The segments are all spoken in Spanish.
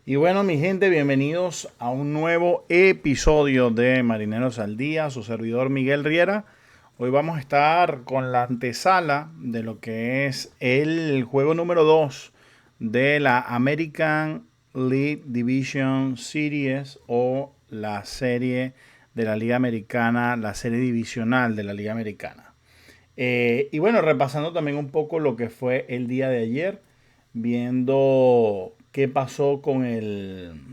Y bueno, mi gente, bienvenidos a un nuevo episodio de Marineros al Día, su servidor Miguel Riera. Hoy vamos a estar con la antesala de lo que es el juego número 2 de la American League Division Series o la serie de la Liga Americana, la serie divisional de la Liga Americana. Y bueno, repasando también un poco lo que fue el día de ayer, viendo qué pasó con el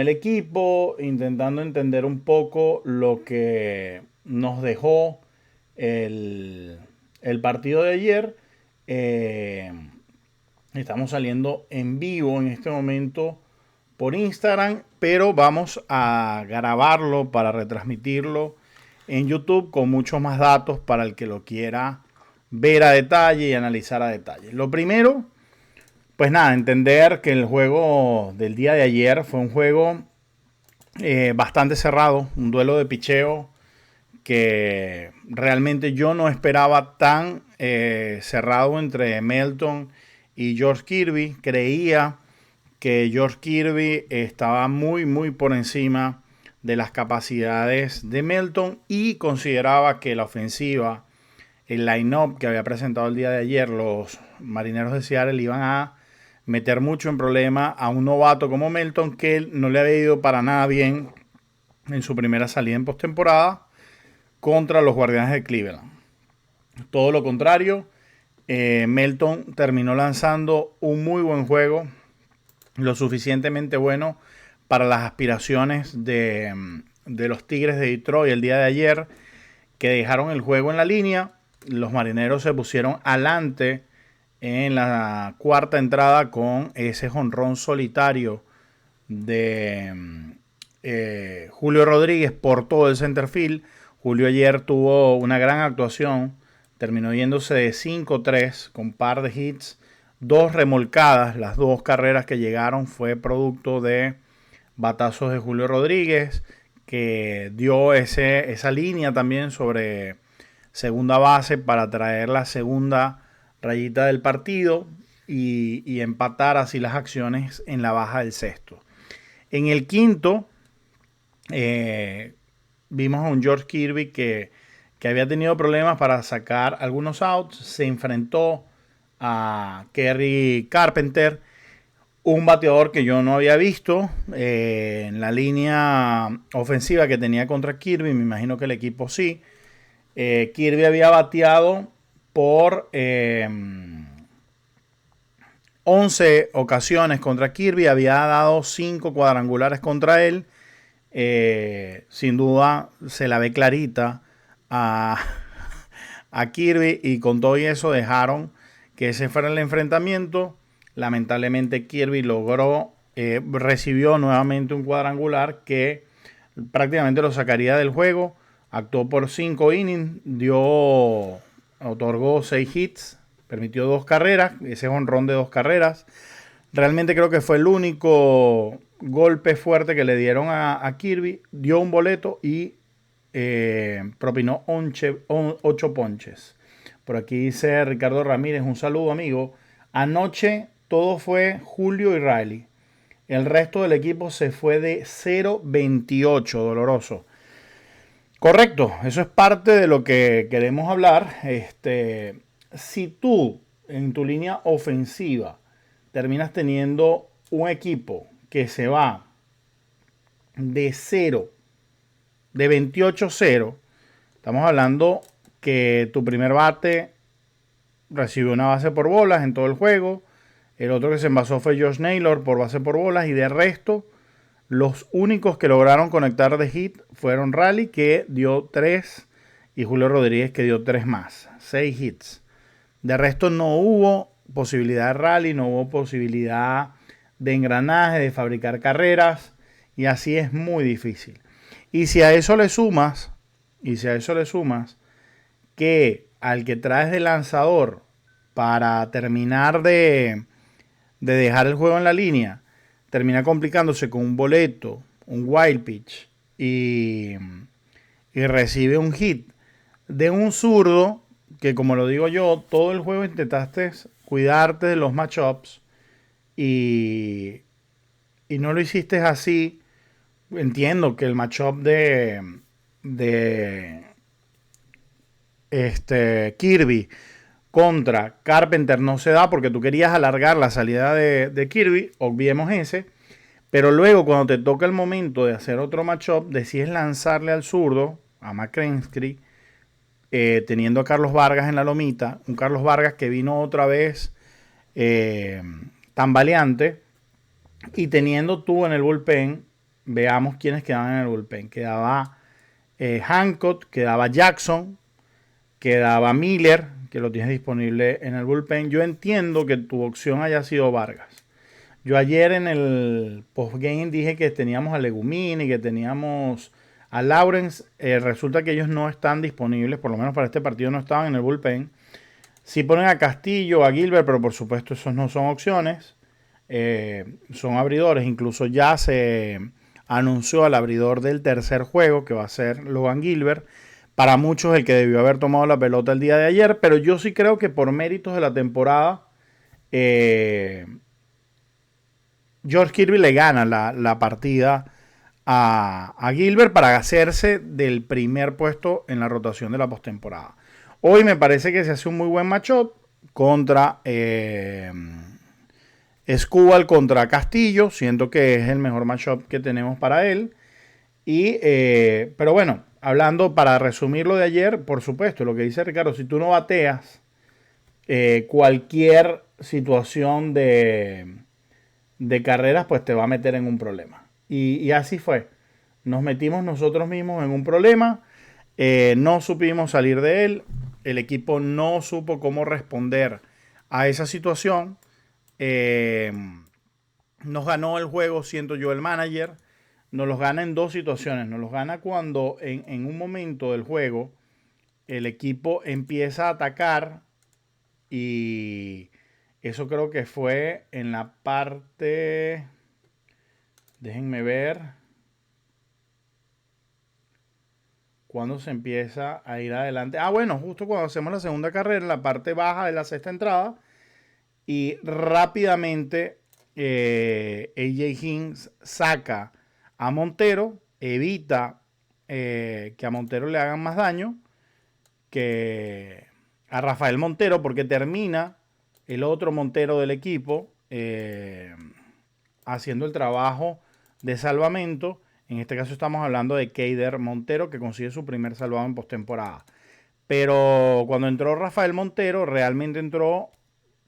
equipo, intentando entender un poco lo que nos dejó el, el partido de ayer. Eh, Estamos saliendo en vivo en este momento por Instagram, pero vamos a grabarlo para retransmitirlo en YouTube con muchos más datos para el que lo quiera ver a detalle y analizar a detalle. Lo primero, pues nada, entender que el juego del día de ayer fue un juego bastante cerrado, un duelo de picheo que realmente yo no esperaba tan cerrado entre Melton y George Kirby. Creía que George Kirby estaba muy por encima de las capacidades de Melton y consideraba que la ofensiva, el line-up que había presentado el día de ayer, los Marineros de Seattle iban a meter mucho en problema a un novato como Melton, que no le había ido para nada bien en su primera salida en postemporada contra los Guardianes de Cleveland. Todo lo contrario, Melton terminó lanzando un muy buen juego, lo suficientemente bueno para las aspiraciones de los Tigres de Detroit el día de ayer, que dejaron el juego en la línea. Los Marineros se pusieron adelante en la cuarta entrada con ese jonrón solitario de Julio Rodríguez por todo el center field. Julio ayer tuvo una gran actuación, terminó yéndose de 5-3 con par de hits, dos remolcadas. Las dos carreras que llegaron fue producto de batazos de Julio Rodríguez, que dio esa línea también sobre segunda base para traer la segunda rayita del partido y empatar así las acciones en la baja del sexto. En el quinto, eh, vimos a un George Kirby que había tenido problemas para sacar algunos outs. Se enfrentó a Kerry Carpenter, un bateador que yo no había visto en la línea ofensiva que tenía contra Kirby. Me imagino que el equipo sí. Kirby había bateado por 11 ocasiones contra Kirby, había dado 5 cuadrangulares contra él. Sin duda se la ve clarita a, a Kirby, y con todo eso dejaron que ese fuera el enfrentamiento. Lamentablemente Kirby recibió nuevamente un cuadrangular que prácticamente lo sacaría del juego. Actuó por 5 innings, otorgó 6 hits, permitió 2 carreras, ese jonrón de 2 carreras. Realmente creo que fue el único golpe fuerte que le dieron a Kirby. Dio un boleto y propinó 8 ponches. Por aquí dice Ricardo Ramírez, un saludo amigo. Anoche todo fue Julio y Riley. El resto del equipo se fue de 0-28, doloroso. Correcto, eso es parte de lo que queremos hablar. Si tú en tu línea ofensiva terminas teniendo un equipo que se va de 0, de 28-0, estamos hablando que tu primer bate recibió una base por bolas en todo el juego, el otro que se envasó fue Josh Naylor por base por bolas, y de resto los únicos que lograron conectar de hit fueron Raleigh, que dio 3, y Julio Rodríguez, que dio 3 más, 6 hits. De resto no hubo posibilidad de rally, no hubo posibilidad de engranaje, de fabricar carreras, y así es muy difícil. Y si a eso le sumas, que al que traes de lanzador para terminar de dejar el juego en la línea, termina complicándose con un boleto, un wild pitch y recibe un hit de un zurdo que, como lo digo yo, todo el juego intentaste cuidarte de los matchups y y no lo hiciste así, entiendo que el matchup de Kirby contra Carpenter no se da porque tú querías alargar la salida de Kirby, obviemos ese, pero luego cuando te toca el momento de hacer otro matchup, decides lanzarle al zurdo, a McCrensky, teniendo a Carlos Vargas en la lomita, un Carlos Vargas que vino otra vez tambaleante, y teniendo tú en el bullpen, veamos quiénes quedaban en el bullpen. Quedaba Hancock, quedaba Jackson, quedaba Miller, que lo tienes disponible en el bullpen. Yo entiendo que tu opción haya sido Vargas. Yo ayer en el postgame dije que teníamos a Legumini, que teníamos a Lawrence. Resulta que ellos no están disponibles, por lo menos para este partido no estaban en el bullpen. Sí ponen a Castillo, a Gilbert, pero por supuesto esos no son opciones. Son abridores. Incluso ya se anunció al abridor del tercer juego, que va a ser Logan Gilbert. Para muchos el que debió haber tomado la pelota el día de ayer, pero yo sí creo que por méritos de la temporada, George Kirby le gana la partida a Gilbert para hacerse del primer puesto en la rotación de la postemporada. Hoy me parece que se hace un muy buen matchup contra Escúbal contra Castillo. Siento que es el mejor matchup que tenemos para él. Pero bueno, hablando para resumir lo de ayer, por supuesto, lo que dice Ricardo, si tú no bateas, cualquier situación de carreras, pues te va a meter en un problema. Y así fue. Nos metimos nosotros mismos en un problema, no supimos salir de él, el equipo no supo cómo responder a esa situación. Nos ganó el juego, siento yo, el manager. Nos los gana en dos situaciones. Nos los gana cuando en un momento del juego el equipo empieza a atacar, y eso creo que fue en la parte... Déjenme ver. Cuando se empieza a ir adelante. Bueno, justo cuando hacemos la segunda carrera, en la parte baja de la sexta entrada. Y rápidamente AJ Hinch saca a Montero. Evita que a Montero le hagan más daño que a Rafael Montero, porque termina el otro Montero del equipo haciendo el trabajo de salvamento. En este caso estamos hablando de Keider Montero, que consigue su primer salvado en postemporada. Pero cuando entró Rafael Montero, realmente entró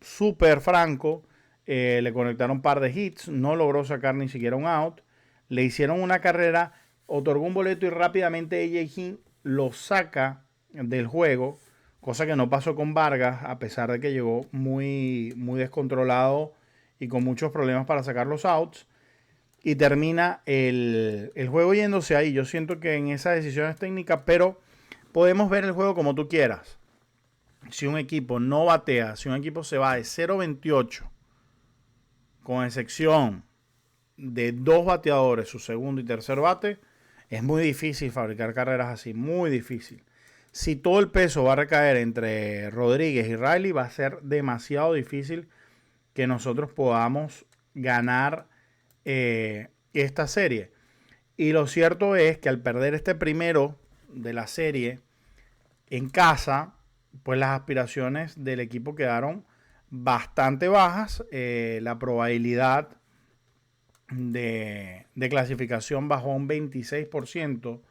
súper franco. Le conectaron un par de hits, no logró sacar ni siquiera un out. Le hicieron una carrera, otorgó un boleto y rápidamente AJ Hinch lo saca del juego, cosa que no pasó con Vargas, a pesar de que llegó muy, muy descontrolado y con muchos problemas para sacar los outs. Y termina el juego yéndose ahí. Yo siento que en esas decisiones técnicas, pero podemos ver el juego como tú quieras. Si un equipo no batea, si un equipo se va de 0-28, con excepción de dos bateadores, su segundo y tercer bate, es muy difícil fabricar carreras así, muy difícil. Si todo el peso va a recaer entre Rodríguez y Riley, va a ser demasiado difícil que nosotros podamos ganar esta serie. Y lo cierto es que al perder este primero de la serie en casa, pues las aspiraciones del equipo quedaron bastante bajas. La probabilidad de clasificación bajó un 26%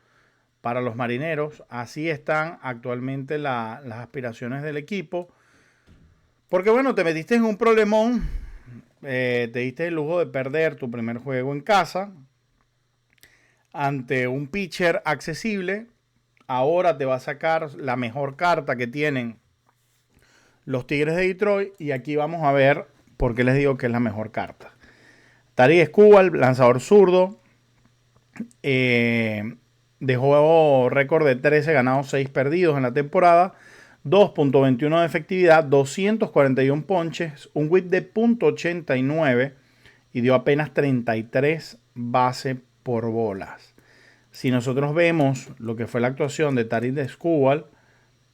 para los marineros. Así están actualmente las aspiraciones del equipo. Porque bueno, te metiste en un problemón. Te diste el lujo de perder tu primer juego en casa ante un pitcher accesible. Ahora te va a sacar la mejor carta que tienen los Tigres de Detroit. Y aquí vamos a ver por qué les digo que es la mejor carta. Tarik Skubal, lanzador zurdo. Dejó récord de 13 ganados, 6 perdidos en la temporada. 2.21 de efectividad, 241 ponches, un whip de .89 y dio apenas 33 bases por bolas. Si nosotros vemos lo que fue la actuación de Tarik Skubal,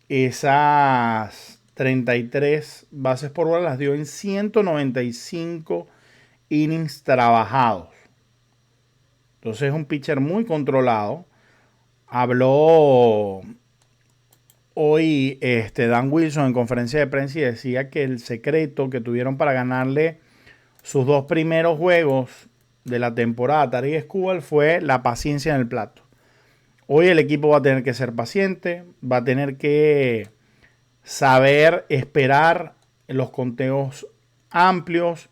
esas 33 bases por bolas las dio en 195 innings trabajados. Entonces es un pitcher muy controlado. Habló hoy Dan Wilson en conferencia de prensa y decía que el secreto que tuvieron para ganarle sus dos primeros juegos de la temporada a Tarik Skubal fue la paciencia en el plato. Hoy el equipo va a tener que ser paciente, va a tener que saber esperar los conteos amplios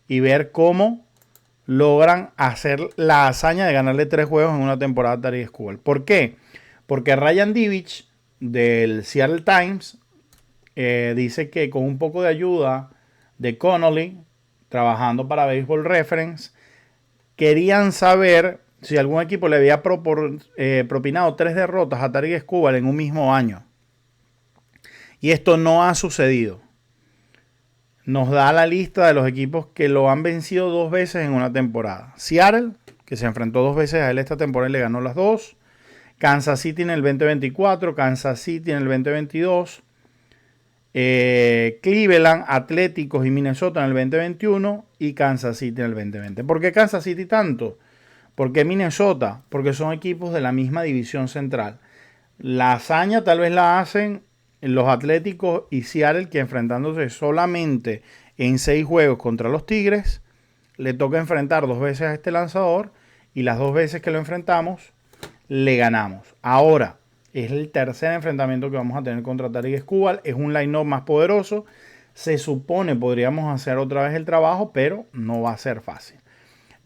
y ver cómo logran hacer la hazaña de ganarle 3 juegos en una temporada a Tarik Skubal. ¿Por qué? Porque Ryan Divich del Seattle Times dice que con un poco de ayuda de Connolly, trabajando para Baseball Reference, querían saber si algún equipo le había propinado 3 derrotas a Tarik Skubal en un mismo año. Y esto no ha sucedido. Nos da la lista de los equipos que lo han vencido 2 veces en una temporada. Seattle, que se enfrentó 2 veces a él esta temporada y le ganó las 2. Kansas City en el 2024, Kansas City en el 2022. Cleveland, Atléticos y Minnesota en el 2021 y Kansas City en el 2020. ¿Por qué Kansas City tanto? ¿Por qué Minnesota? Porque son equipos de la misma división central. La hazaña tal vez la hacen los Atléticos y Seattle, que enfrentándose solamente en 6 juegos contra los Tigres, le toca enfrentar 2 veces a este lanzador y las 2 veces que lo enfrentamos le ganamos. Ahora es el tercer enfrentamiento que vamos a tener contra Tarik Skubal. Es un line-up más poderoso. Se supone podríamos hacer otra vez el trabajo, pero no va a ser fácil.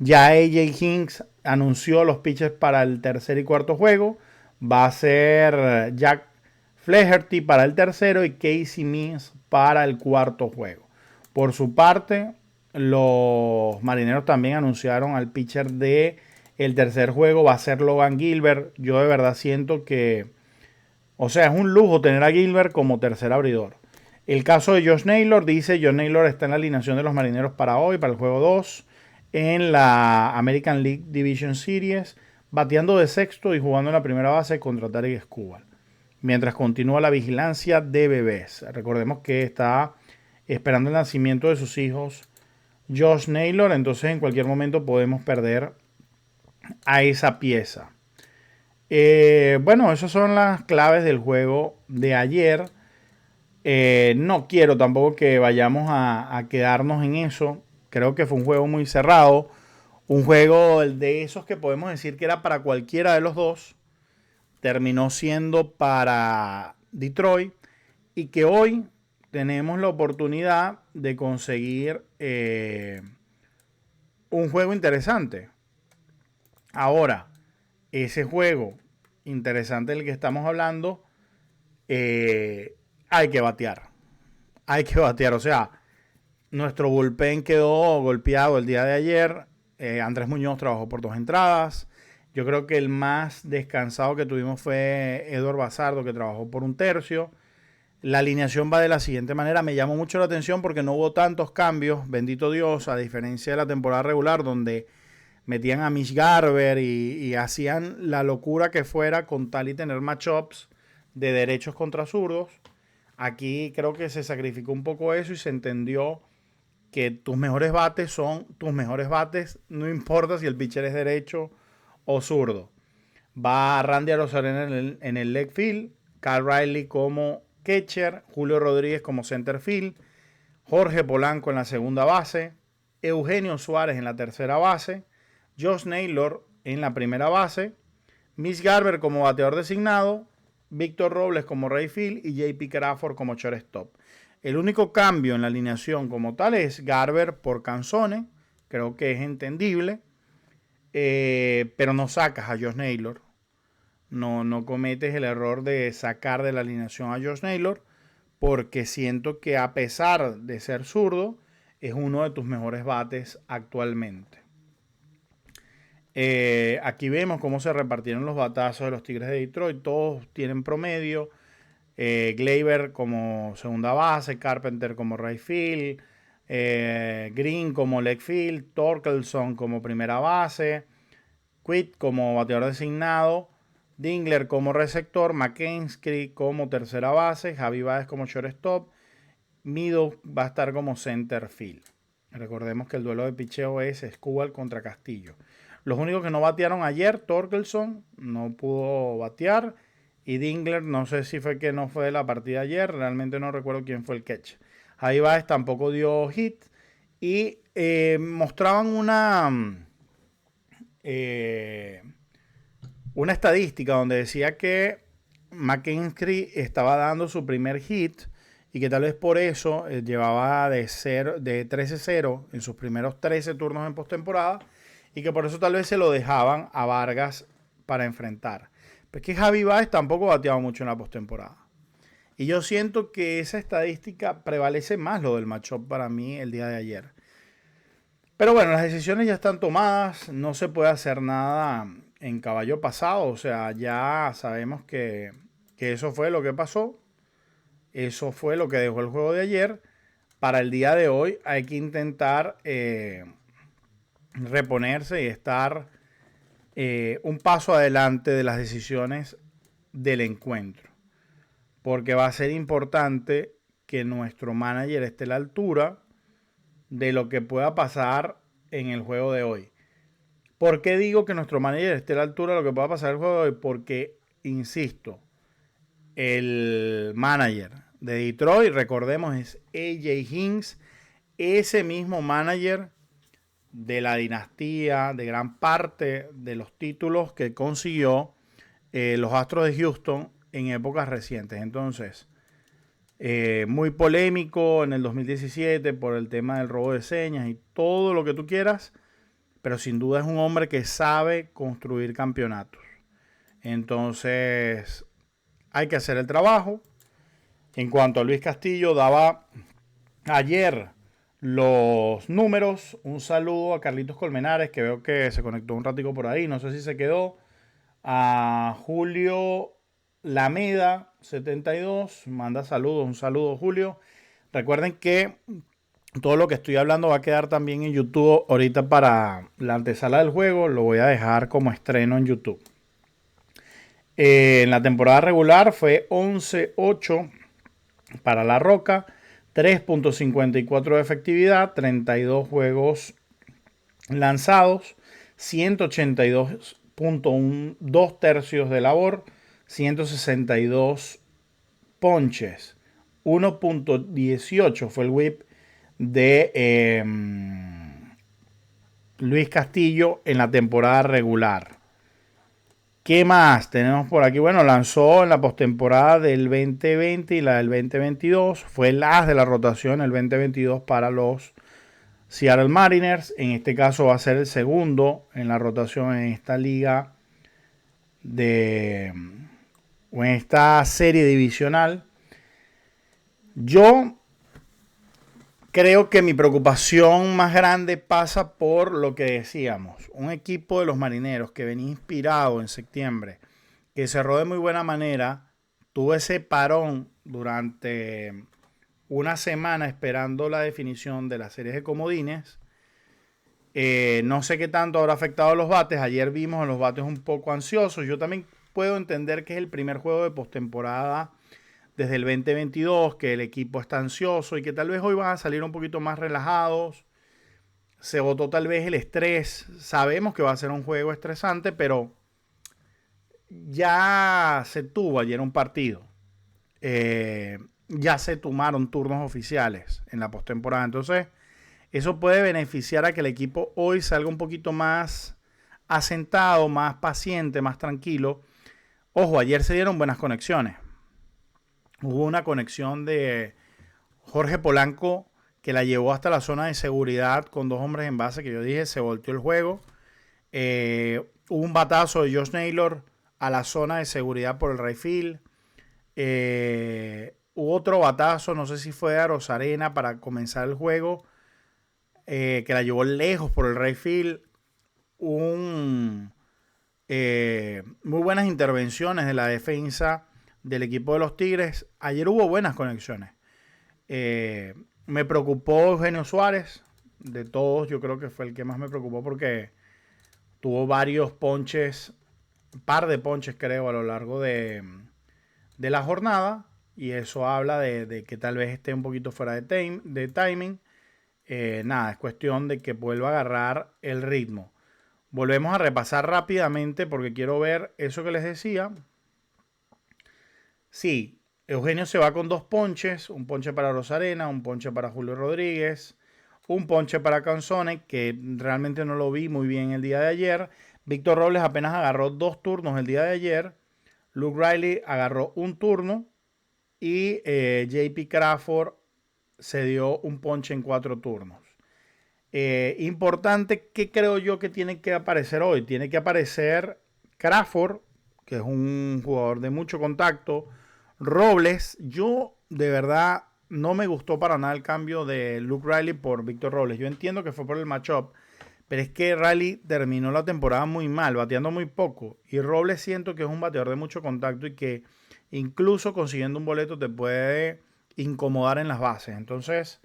Ya AJ Hinks anunció los pitchers para el tercer y cuarto juego. Va a ser Jack Flaherty para el tercero y Casey Mize para el cuarto juego. Por su parte, los Marineros también anunciaron al pitcher de el tercer juego. Va a ser Logan Gilbert. Yo de verdad siento que, o sea, es un lujo tener a Gilbert como tercer abridor. El caso de Josh Naylor, dice Josh Naylor está en la alineación de los Marineros para hoy, para el juego 2, en la American League Division Series, bateando de sexto y jugando en la primera base contra Tarik Skubal, mientras continúa la vigilancia de bebés. Recordemos que está esperando el nacimiento de sus hijos Josh Naylor, entonces en cualquier momento podemos perder a esa pieza. Bueno, esas son las claves del juego de ayer. No quiero tampoco que vayamos a quedarnos en eso. Creo que fue un juego muy cerrado. Un juego de esos que podemos decir que era para cualquiera de los dos. Terminó siendo para Detroit. Y que hoy tenemos la oportunidad de conseguir un juego interesante. Ahora, ese juego interesante del que estamos hablando, hay que batear. Hay que batear. O sea, nuestro bullpen quedó golpeado el día de ayer. Andrés Muñoz trabajó por 2 entradas. Yo creo que el más descansado que tuvimos fue Edward Bazardo, que trabajó por 1/3. La alineación va de la siguiente manera. Me llamó mucho la atención porque no hubo tantos cambios. Bendito Dios, a diferencia de la temporada regular, donde metían a Mitch Garver y hacían la locura que fuera con tal y tener matchups de derechos contra zurdos. Aquí creo que se sacrificó un poco eso y se entendió que tus mejores bates son tus mejores bates, no importa si el pitcher es derecho o zurdo. Va Randy Arozarena en el leg field, Kyle Riley como catcher, Julio Rodríguez como center field, Jorge Polanco en la segunda base, Eugenio Suárez en la tercera base, Josh Naylor en la primera base, Mitch Garver como bateador designado, Víctor Robles como right field y JP Crawford como shortstop. El único cambio en la alineación como tal es Garver por Canzone. Creo que es entendible. Pero no sacas a Josh Naylor. No cometes el error de sacar de la alineación a Josh Naylor, porque siento que a pesar de ser zurdo, es uno de tus mejores bates actualmente. Aquí vemos cómo se repartieron los batazos de los Tigres de Detroit. Todos tienen promedio. Gleyber como segunda base, Carpenter como right field, Green como leg field, Torkelson como primera base, Quitt como bateador designado, Dingler como receptor, McKenzie como tercera base, Javi Baez como shortstop, Mido va a estar como center field. Recordemos que el duelo de picheo es Skubal contra Castillo. Los únicos que no batearon ayer, Torkelson no pudo batear. Y Dingler, no sé si fue que no fue de la partida ayer, realmente no recuerdo quién fue el catch. Javi Baez tampoco dio hit. Y mostraban una estadística donde decía que McKinstry estaba dando su primer hit y que tal vez por eso llevaba de 13-0 en sus primeros 13 turnos en postemporada y que por eso tal vez se lo dejaban a Vargas para enfrentar. Pero es que Javi Baez tampoco bateaba mucho en la postemporada. Y yo siento que esa estadística prevalece más lo del matchup para mí el día de ayer. Pero bueno, las decisiones ya están tomadas, no se puede hacer nada en caballo pasado, o sea, ya sabemos que eso fue lo que pasó, eso fue lo que dejó el juego de ayer. Para el día de hoy hay que intentar reponerse y estar un paso adelante de las decisiones del encuentro, porque va a ser importante que nuestro manager esté a la altura de lo que pueda pasar en el juego de hoy. ¿Por qué digo que nuestro manager esté a la altura de lo que pueda pasar en el juego de hoy? Porque, insisto, el manager de Detroit, recordemos, es AJ Hinch, ese mismo manager de la dinastía, de gran parte de los títulos que consiguió los Astros de Houston en épocas recientes. Entonces, muy polémico en el 2017 por el tema del robo de señas y todo lo que tú quieras, pero sin duda es un hombre que sabe construir campeonatos. Entonces, hay que hacer el trabajo. En cuanto a Luis Castillo, daba ayer los números. Un saludo a Carlitos Colmenares, que veo que se conectó un ratico por ahí, no sé si se quedó. A Julio Lameda 72 manda saludos, un saludo Julio. Recuerden que todo lo que estoy hablando va a quedar también en YouTube ahorita para la antesala del juego, lo voy a dejar como estreno en YouTube. En la temporada regular fue 11-8 para La Roca, 3.54 de efectividad, 32 juegos lanzados, 182.2 tercios de labor, 162 ponches, 1.18 fue el whip de Luis Castillo en la temporada regular. ¿Qué más tenemos por aquí? Bueno, lanzó en la postemporada del 2020 y la del 2022. Fue el as de la rotación el 2022 para los Seattle Mariners. En este caso va a ser el segundo en la rotación en esta liga o en esta serie divisional. Yo creo que mi preocupación más grande pasa por lo que decíamos. Un equipo de los Marineros que venía inspirado en septiembre, que cerró de muy buena manera, tuvo ese parón durante una semana esperando la definición de las series de comodines. No sé qué tanto habrá afectado a los bates. Ayer vimos a los bates un poco ansiosos. Yo también puedo entender que es el primer juego de postemporada desde el 2022, que el equipo está ansioso y que tal vez hoy van a salir un poquito más relajados. Se botó tal vez el estrés. Sabemos que va a ser un juego estresante, pero ya se tuvo ayer un partido. Ya se tomaron turnos oficiales en la postemporada. Entonces, eso puede beneficiar a que el equipo hoy salga un poquito más asentado, más paciente, más tranquilo. Ojo, ayer se dieron buenas conexiones. Hubo una conexión de Jorge Polanco que la llevó hasta la zona de seguridad con dos hombres en base, que yo dije, se volteó el juego. Hubo un batazo de Josh Naylor a la zona de seguridad por el right field. Hubo otro batazo, no sé si fue de Arozarena para comenzar el juego, que la llevó lejos por el right field. Muy buenas intervenciones de la defensa del equipo de los Tigres. Ayer hubo buenas conexiones. Me preocupó Eugenio Suárez. De todos, yo creo que fue el que más me preocupó porque tuvo varios ponches, un par de ponches creo a lo largo de la jornada. Y eso habla de que tal vez esté un poquito fuera de timing. Nada, es cuestión de que vuelva a agarrar el ritmo. Volvemos a repasar rápidamente porque quiero ver eso que les decía. Sí, Eugenio se va con 2 ponches, un ponche para Rosarena, un ponche para Julio Rodríguez, un ponche para Canzone, que realmente no lo vi muy bien el día de ayer. Víctor Robles apenas agarró 2 turnos el día de ayer. Luke Riley agarró un turno y JP Crawford se dio un ponche en 4 turnos. Importante, que creo yo que tiene que aparecer hoy. Tiene que aparecer Crawford, que es un jugador de mucho contacto. Robles, yo de verdad no me gustó para nada el cambio de Luke Riley por Víctor Robles. Yo entiendo que fue por el matchup, pero es que Riley terminó la temporada muy mal, bateando muy poco. Y Robles siento que es un bateador de mucho contacto y que incluso consiguiendo un boleto te puede incomodar en las bases. Entonces,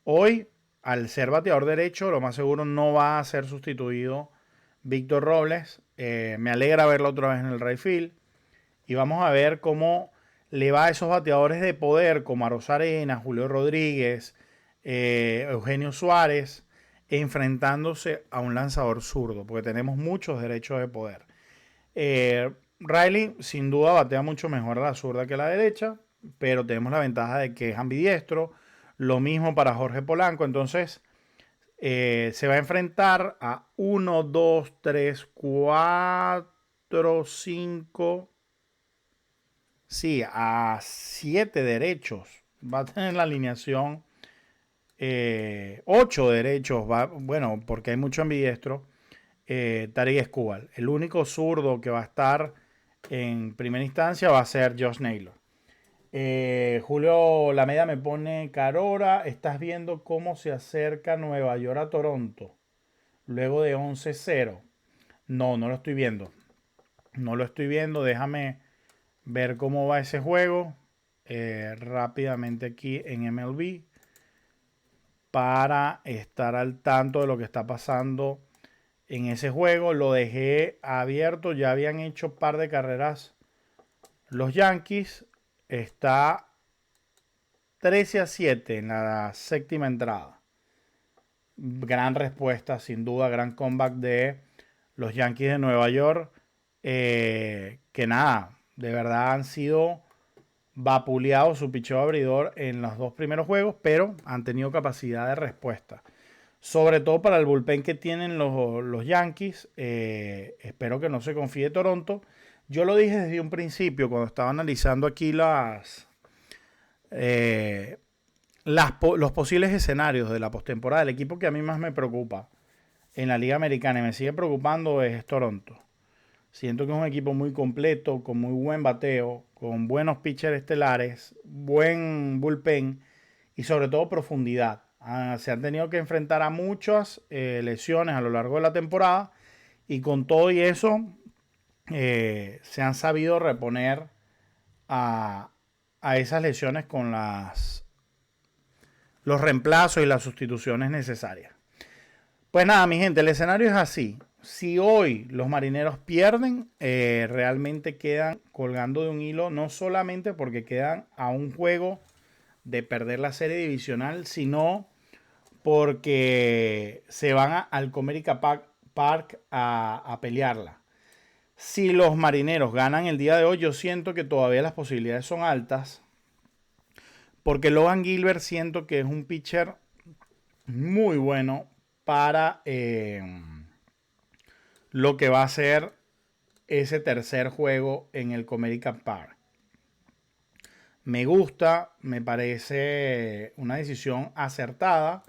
hoy, al ser bateador derecho, lo más seguro no va a ser sustituido Víctor Robles. Me alegra verlo otra vez en el right field. Y vamos a ver cómo le va a esos bateadores de poder como a Rosarena, Julio Rodríguez, Eugenio Suárez, enfrentándose a un lanzador zurdo, porque tenemos muchos derechos de poder. Riley sin duda batea mucho mejor a la zurda que a la derecha, pero tenemos la ventaja de que es ambidiestro. Lo mismo para Jorge Polanco. Entonces se va a enfrentar a 1, 2, 3, 4, 5. Sí, a 7 derechos. Va a tener la alineación 8 derechos. Bueno, porque hay mucho ambidiestro. Tarik Skubal. El único zurdo que va a estar en primera instancia va a ser Josh Naylor. Julio Lameda me pone Carora. Estás viendo cómo se acerca Nueva York a Toronto luego de 11-0. No, no lo estoy viendo. No lo estoy viendo. Déjame ver cómo va ese juego rápidamente aquí en MLB para estar al tanto de lo que está pasando en ese juego. Lo dejé abierto. Ya habían hecho un par de carreras los Yankees. Está 13-7 en la séptima entrada. Gran respuesta, sin duda, gran comeback de los Yankees de Nueva York. Que nada, de verdad han sido vapuleados su picheo abridor en los 2 primeros juegos, pero han tenido capacidad de respuesta. Sobre todo para el bullpen que tienen los Yankees. Espero que no se confíe Toronto. Yo lo dije desde un principio cuando estaba analizando aquí los posibles escenarios de la postemporada. El equipo que a mí más me preocupa en la Liga Americana y me sigue preocupando es Toronto. Siento que es un equipo muy completo, con muy buen bateo, con buenos pitchers estelares, buen bullpen y sobre todo profundidad. Se han tenido que enfrentar a muchas lesiones a lo largo de la temporada y con todo y eso se han sabido reponer a, a esas lesiones con los reemplazos y las sustituciones necesarias. Pues nada, mi gente, el escenario es así. Si hoy los marineros pierden, realmente quedan colgando de un hilo, no solamente porque quedan a un juego de perder la serie divisional, sino porque se van al Comerica Park a pelearla. Si los marineros ganan el día de hoy, yo siento que todavía las posibilidades son altas, porque Logan Gilbert siento que es un pitcher muy bueno para lo que va a ser ese tercer juego en el Comerica Park. Me gusta, me parece una decisión acertada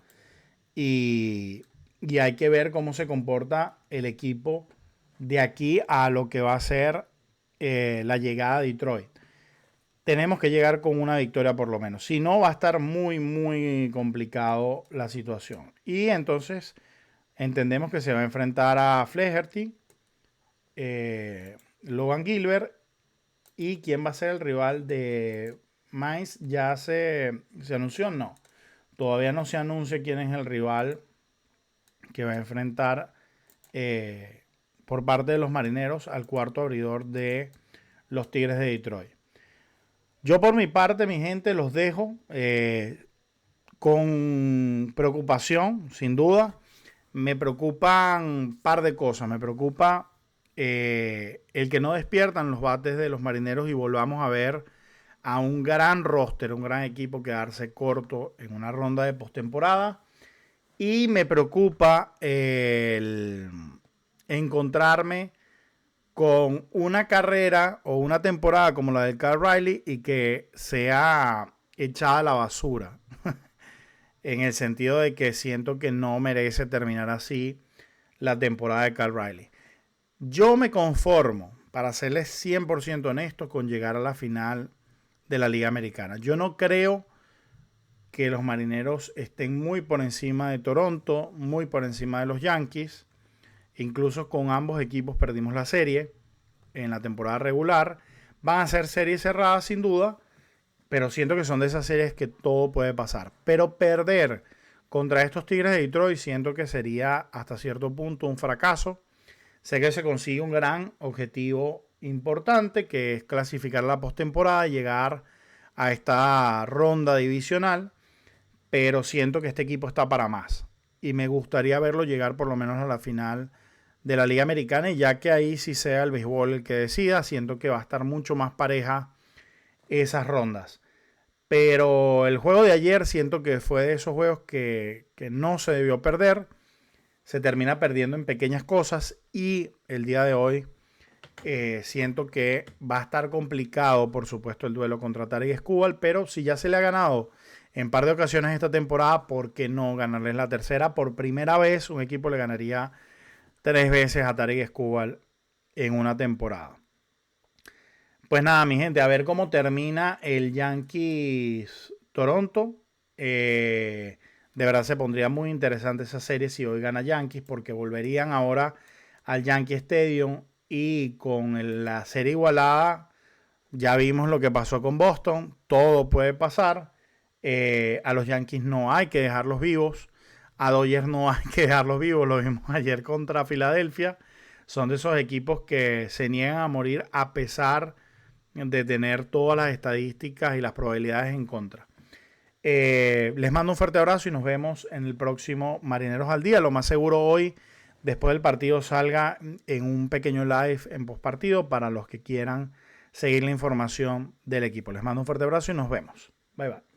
y hay que ver cómo se comporta el equipo de aquí a lo que va a ser la llegada a Detroit. Tenemos que llegar con una victoria por lo menos. Si no, va a estar muy, muy complicado la situación. Y entonces entendemos que se va a enfrentar a Flaherty, Logan Gilbert. ¿Y quién va a ser el rival de Mize? ¿Ya se anunció? No. Todavía no se anuncia quién es el rival que va a enfrentar por parte de los marineros al cuarto abridor de los Tigres de Detroit. Yo por mi parte, mi gente, los dejo con preocupación, sin duda. me preocupan un par de cosas. Me preocupa el que no despiertan los bates de los Marineros y volvamos a ver a un gran roster, un gran equipo quedarse corto en una ronda de postemporada. Y me preocupa el encontrarme con una carrera o una temporada como la del Kyle Riley y que sea echada a la basura. En el sentido de que siento que no merece terminar así la temporada de Kyle Riley. Yo me conformo, para serles 100% honesto, con llegar a la final de la Liga Americana. Yo no creo que los Marineros estén muy por encima de Toronto, muy por encima de los Yankees. Incluso con ambos equipos perdimos la serie en la temporada regular. Van a ser series cerradas sin duda, pero siento que son de esas series que todo puede pasar. Pero perder contra estos Tigres de Detroit siento que sería hasta cierto punto un fracaso. Sé que se consigue un gran objetivo importante, que es clasificar la postemporada y llegar a esta ronda divisional, pero siento que este equipo está para más. Y me gustaría verlo llegar por lo menos a la final de la Liga Americana, y ya que ahí sí sea el béisbol el que decida, siento que va a estar mucho más pareja esas rondas. Pero el juego de ayer siento que fue de esos juegos que no se debió perder. Se termina perdiendo en pequeñas cosas y el día de hoy siento que va a estar complicado, por supuesto, el duelo contra Tarik Skubal, pero si ya se le ha ganado en par de ocasiones esta temporada, ¿por qué no ganarles la tercera? Por primera vez un equipo le ganaría 3 veces a Tarik Skubal en una temporada. Pues nada, mi gente, a ver cómo termina el Yankees Toronto. De verdad se pondría muy interesante esa serie si hoy gana Yankees, porque volverían ahora al Yankee Stadium y con la serie igualada ya vimos lo que pasó con Boston. Todo puede pasar. A los Yankees no hay que dejarlos vivos. A Dodgers no hay que dejarlos vivos. Lo vimos ayer contra Filadelfia. Son de esos equipos que se niegan a morir a pesar de tener todas las estadísticas y las probabilidades en contra. Les mando un fuerte abrazo y nos vemos en el próximo Marineros al Día. Lo más seguro hoy, después del partido, salga en un pequeño live en postpartido para los que quieran seguir la información del equipo. Les mando un fuerte abrazo y nos vemos. Bye bye.